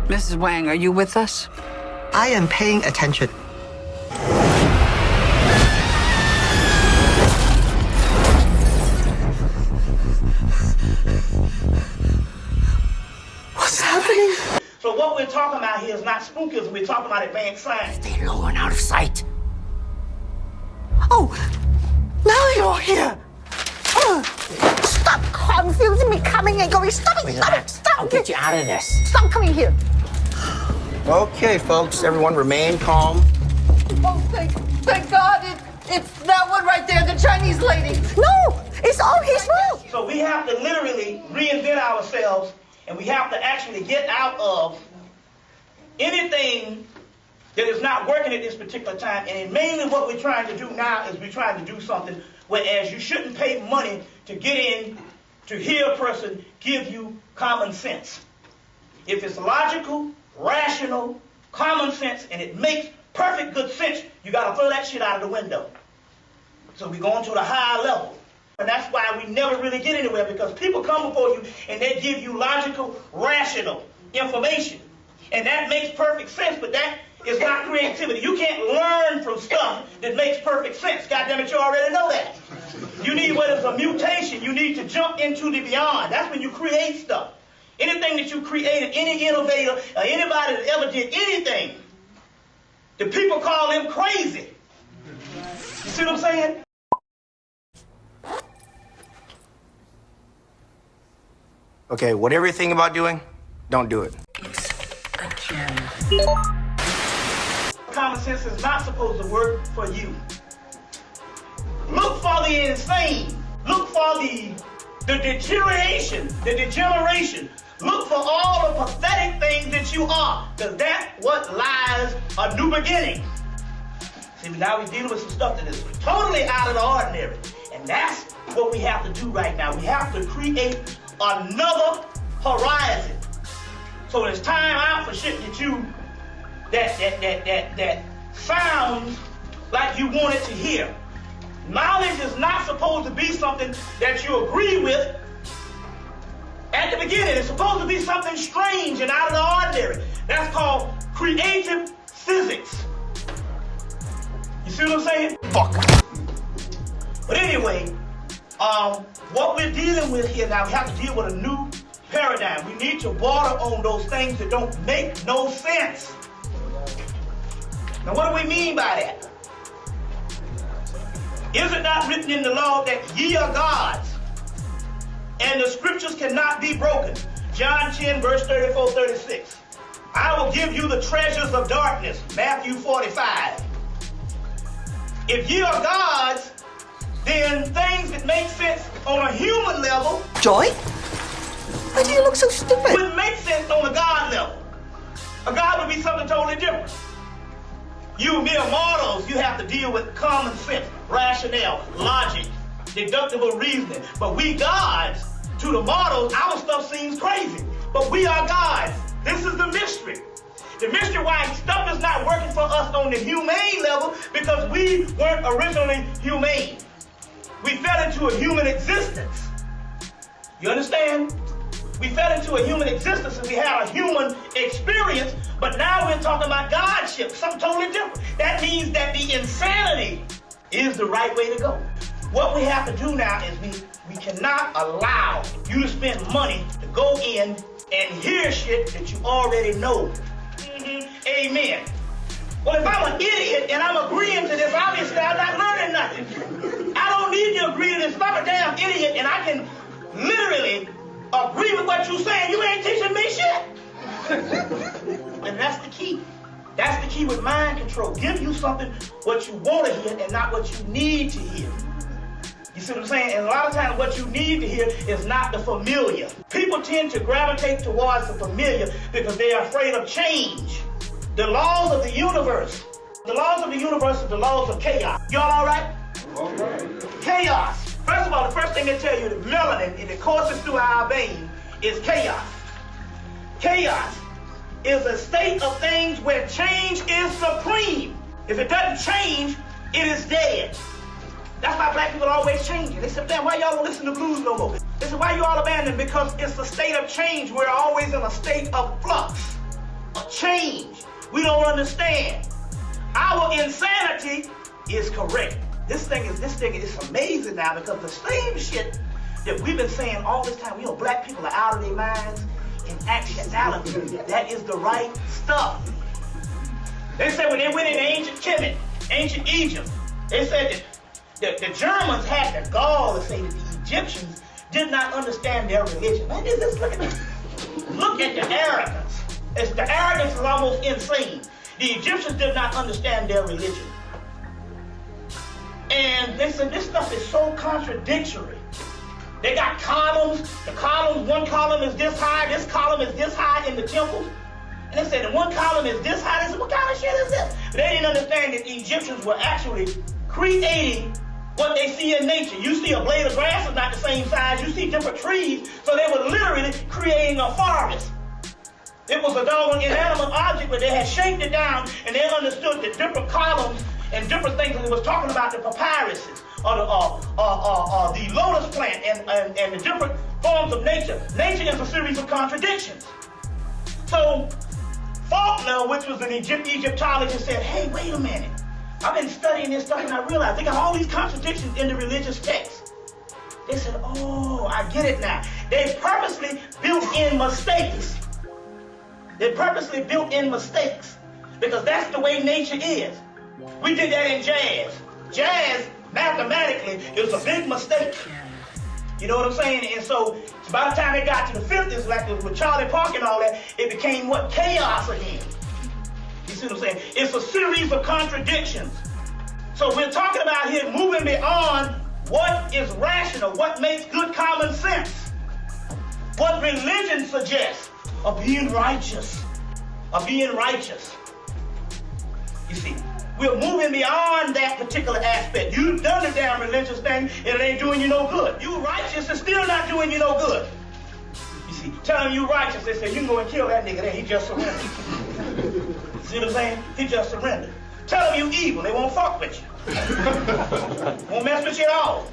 Mrs. Wang, are you with us? I am paying attention. What's happening? So what we're talking about here is not spookism, we're talking about advanced science. Stay low and out of sight. Oh, now you're here. Stop confusing me, coming and going. Stop it, Relax. stop I'll it. get you out of this. Stop coming here. Okay, folks, everyone remain calm. Oh, thank God, it's that one right there, the Chinese lady. No, it's all his fault. So we have to literally reinvent ourselves, and we have to actually get out of anything that is not working at this particular time. And mainly what we're trying to do now is we're trying to do something whereas you shouldn't pay money to get in to hear a person give you common sense. If it's logical, rational, common sense, and it makes perfect good sense, you got to throw that shit out of the window. So we're going to the higher level. And that's why we never really get anywhere, because people come before you and they give you logical, rational information. And that makes perfect sense, but that is not creativity. You can't learn from stuff that makes perfect sense. God damn it, you already know that. You need what is a mutation. You need to jump into the beyond. That's when you create stuff. Anything that you created, any innovator, or anybody that ever did anything, the people call them crazy. You see what I'm saying? Okay, whatever you think about doing, don't do it. Common sense is not supposed to work for you. Look for the insane. Look for the deterioration, the degeneration. Look for all the pathetic things that you are, because that's what lies a new beginning. See, now we're dealing with some stuff that is totally out of the ordinary. And that's what we have to do right now. We have to create another horizon. So there's time out for shit that you that sounds like you want it to hear. Knowledge is not supposed to be something that you agree with at the beginning. It's supposed to be something strange and out of the ordinary. That's called creative physics. You see what I'm saying? Fuck. But anyway, what we're dealing with here now, we have to deal with a new paradigm. We need to border on those things that don't make no sense. Now, what do we mean by that? Is it not written in the law that ye are gods, and the scriptures cannot be broken? John 10, verse 34, 36. I will give you the treasures of darkness, Matthew 45. If ye are gods, then things that make sense on a human level Joy? Why do you look so stupid? wouldn't make sense on a God level. A God would be something totally different. You mere mortals, you have to deal with common sense, rationale, logic, deductible reasoning. But we gods, to the mortals, our stuff seems crazy. But we are gods. This is the mystery. The mystery why stuff is not working for us on the humane level, because we weren't originally humane. We fell into a human existence. You understand? We fell into a human existence and we had a human experience, but now we're talking about Godship, something totally different. That means that the insanity is the right way to go. What we have to do now is we cannot allow you to spend money to go in and hear shit that you already know. Amen. Well, if I'm an idiot and I'm agreeing to this, obviously I'm not learning nothing. I don't need to agree to this. If I'm a damn idiot and I can literally agree with what you're saying, you ain't teaching me shit. And that's the key. That's the key with mind control. Give you something what you want to hear and not what you need to hear. You see what I'm saying? And a lot of times what you need to hear is not the familiar. People tend to gravitate towards the familiar because they are afraid of change. The laws of the universe. The laws of the universe are the laws of chaos. Y'all all right? All right. Chaos. First of all, the first thing they tell you, the melanin, and it courses through our vein, is chaos. Chaos is a state of things where change is supreme. If it doesn't change, it is dead. That's why black people are always changing. They said, damn, why y'all don't listen to blues no more? They said, why you all abandoned? Because it's a state of change. We're always in a state of flux. We don't understand. Our insanity is correct. This thing is amazing now, because the same shit that we've been saying all this time, black people are out of their minds. In actuality, that is the right stuff. They said when they went in ancient Hemmitt, ancient Egypt, they said that the Germans had the gall to say that the Egyptians did not understand their religion. Man, just look at this. Look at the arrogance. The arrogance is almost insane. The Egyptians did not understand their religion. And they said this stuff is so contradictory. They got columns. The columns, one column is this high, this column is this high in the temples. And they said that one column is this high. They said, what kind of shit is this? But they didn't understand that the Egyptians were actually creating what they see in nature. You see a blade of grass is not the same size. You see different trees. So they were literally creating a forest. It was a doggone inanimate object, but they had shaped it down, and they understood the different columns and different things. And it was talking about the papyruses, or the lotus plant, and the different forms of nature. Nature is a series of contradictions. So Faulkner, which was an Egyptologist, said, hey, wait a minute. I've been studying this stuff, and I realized they got all these contradictions in the religious texts. They said, oh, I get it now. They purposely built in mistakes. They purposely built in mistakes, because that's the way nature is. We did that in jazz. Jazz, mathematically, is a big mistake. You know what I'm saying? And so by the time it got to the 50s, like with Charlie Park and all that, it became what? Chaos again. You see what I'm saying? It's a series of contradictions. So we're talking about here moving beyond what is rational, what makes good common sense, what religion suggests of being righteous, You see, we're moving beyond that particular aspect. You've done the damn religious thing, and it ain't doing you no good. You righteous is still not doing you no good. You see, tell them you righteous, they say, you can go and kill that nigga there, he just surrendered. See what I'm saying? He just surrendered. Tell them you evil, they won't fuck with you. Won't mess with you at all.